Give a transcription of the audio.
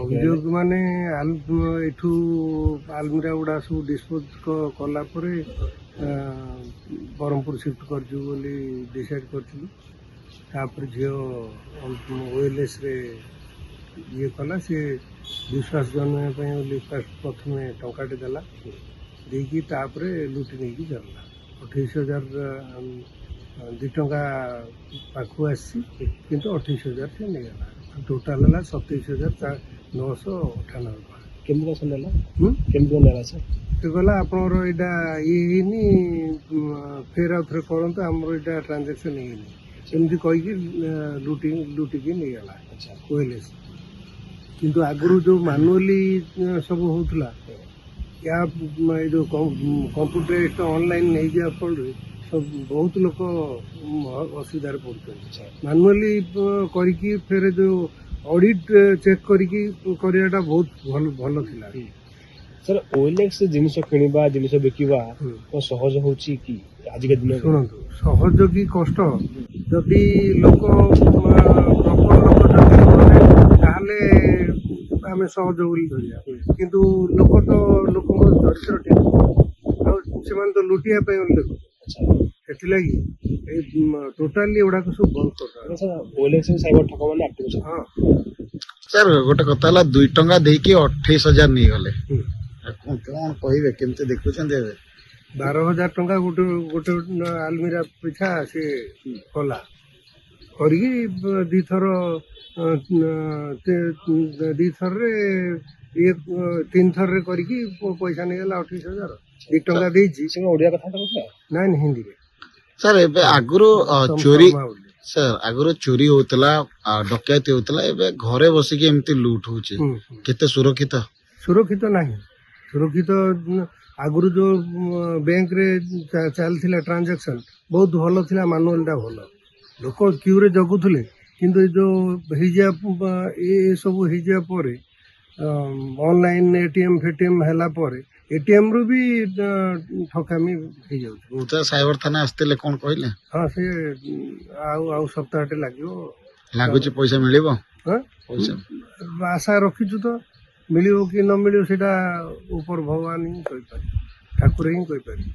ଅଭିଯୋଗ ମାନେ ଏଠୁ ଆଲମିରା ଗୁଡ଼ା ସବୁ ଡିସ୍ପୋଜ କଲା ପରେ ବ୍ରହ୍ମପୁର ସିଫ୍ଟ କରିଛୁ ବୋଲି ଡିସାଇଡ୍ କରିଥିଲୁ। ତାପରେ ଝିଅ OLSରେ ଇଏ କଲା, ସିଏ ବିଶ୍ୱାସ ଜନ୍ମେଇବା ପାଇଁ ବୋଲି ପ୍ରଥମେ ଟଙ୍କାଟେ ଦେଲା, ଦେଇକି ତାପରେ ଲୁଟି ନେଇକି ଚାଲିଲା। 28,000 2 ଟଙ୍କା ପାଖକୁ ଆସିଛି, କିନ୍ତୁ 28,000 ସେ ନେଇଗଲା। ଟୋଟାଲ ହେଲା 27,998 ଟଙ୍କା। କେମିତି କ'ଣ ନେଲା? କେମିତି କ'ଣ ନେଲା ସାର୍? ସେ କହିଲା ଆପଣଙ୍କର ଏଇଟା ଇଏ ହେଇନି, ଫେର ଆଉ ଥରେ କରନ୍ତୁ, ଆମର ଏଇଟା ଟ୍ରାଞ୍ଜାକ୍ସନ୍ ହେଇନି, ଏମିତି କହିକି ଲୁଟିକି ନେଇଗଲା OLS। କିନ୍ତୁ ଆଗରୁ ଯେଉଁ ମାନୁଆଲି ସବୁ ହେଉଥିଲା, ୟା ଏ ଯେଉଁ କମ୍ପ୍ୟୁଟରାଇଜ୍ ଅନଲାଇନ୍ ନେଇଯିବା ଫଳରେ ସବୁ ବହୁତ ଲୋକ ଅସୁବିଧାରେ ପଡ଼ୁଛନ୍ତି। ମାନୁଆଲି କରିକି ଫେରେ ଯେଉଁ ଅଡ଼ିଟ୍ ଚେକ୍ କରିକି କରିବାଟା ବହୁତ ଭଲ ଥିଲା। ସାର୍ OLX ଜିନିଷ କିଣିବା ଜିନିଷ ବିକିବା ସହଜ ହେଉଛି କି ଆଜିକା ଦିନ? ଶୁଣନ୍ତୁ, ସହଜ କି କଷ୍ଟ, ଯଦି ଲୋକ ପ୍ରପର ଲୋକ ଯଦି କଲେ ତାହେଲେ ଆମେ ସହଜ ବୋଲି ଧରିବା, କିନ୍ତୁ ଲୋକ ତ ଲୋକଙ୍କ ଚରିତ୍ର ଠିକ୍, ଆଉ ସେମାନେ ତ ଲୁଟିବା ପାଇଁ ବୋଲି ଦେଖୁ, ସେଥିଲାଗି ଏଇ ଟୋଟାଲି ଏଗୁଡ଼ାକ ସବୁ ବନ୍ଦ କରିଦେବା। OLX ସାଇବର ଠକମାନେ ଆକ୍ଟିଭ ଅଛନ୍ତି। ହଁ ସାର୍ ଗୋଟେ କଥା ହେଲା, 2 ଟଙ୍କା ଦେଇକି 28,000 ନେଇଗଲେ, କଣ କହିବେ, କେମିତି ଦେଖୁଛନ୍ତି ଏବେ? 12,000 ଟଙ୍କା ଗୋଟେ ଆଲମିରା ପିଛା ସେ କଲା, କରିକି ଦିଥରରେ ଇଏ 3 ଥରରେ କରିକି ପଇସା ନେଇଗଲା 28,000। 2 ଟଙ୍କା ଦେଇଛି। ସେ ଓଡ଼ିଆ କଥା କହୁଥିଲା? ନାଇଁ, ହିନ୍ଦୀରେ। ସାର୍ ଏବେ ଆଗରୁ ଚୋରି, ସାର୍ ଆଗରୁ ଚୋରି ହଉଥିଲା, ଡକାୟତି ହଉଥିଲା, ଏବେ ଘରେ ବସିକି ଏମିତି ଲୁଟ୍ ହଉଛି, କେତେ ସୁରକ୍ଷିତ? ସୁରକ୍ଷିତ ନାହିଁ। ସୁରକ୍ଷିତ ଆଗରୁ ଯେଉଁ ବ୍ୟାଙ୍କରେ ଚାଲିଥିଲା ଟ୍ରାଞ୍ଜାକ୍ସନ୍ ବହୁତ ଭଲ ଥିଲା, ମାନୁଆଲଟା ଭଲ, ଲୋକ କ୍ୟୁରେ ଜଗୁଥିଲେ। କିନ୍ତୁ ଏ ଯେଉଁ ହେଇଯିବା ଏସବୁ ହେଇଯିବା ପରେ, ଅନଲାଇନ୍ ATM ଫେଟିଏମ୍ ହେଲା ପରେ ATMରୁ ବି ଠକାମି ହେଇଯାଉଛି। ସାଇବର ଥାନା ଆସିଥିଲେ, କଣ କହିଲେ? ହଁ, ସେ ଆଉ ସପ୍ତାହଟେ ଲାଗିବ, ଲାଗୁଛି ପଇସା ମିଳିବ। ପଇସା ଆଶା ରଖିଛୁ, ତ ମିଳିବ କି ନ ମିଳିବ ସେଇଟା ଉପର ଭଗବାନ ହିଁ କହିପାରିବେ, ଠାକୁର ହିଁ କହିପାରିବେ।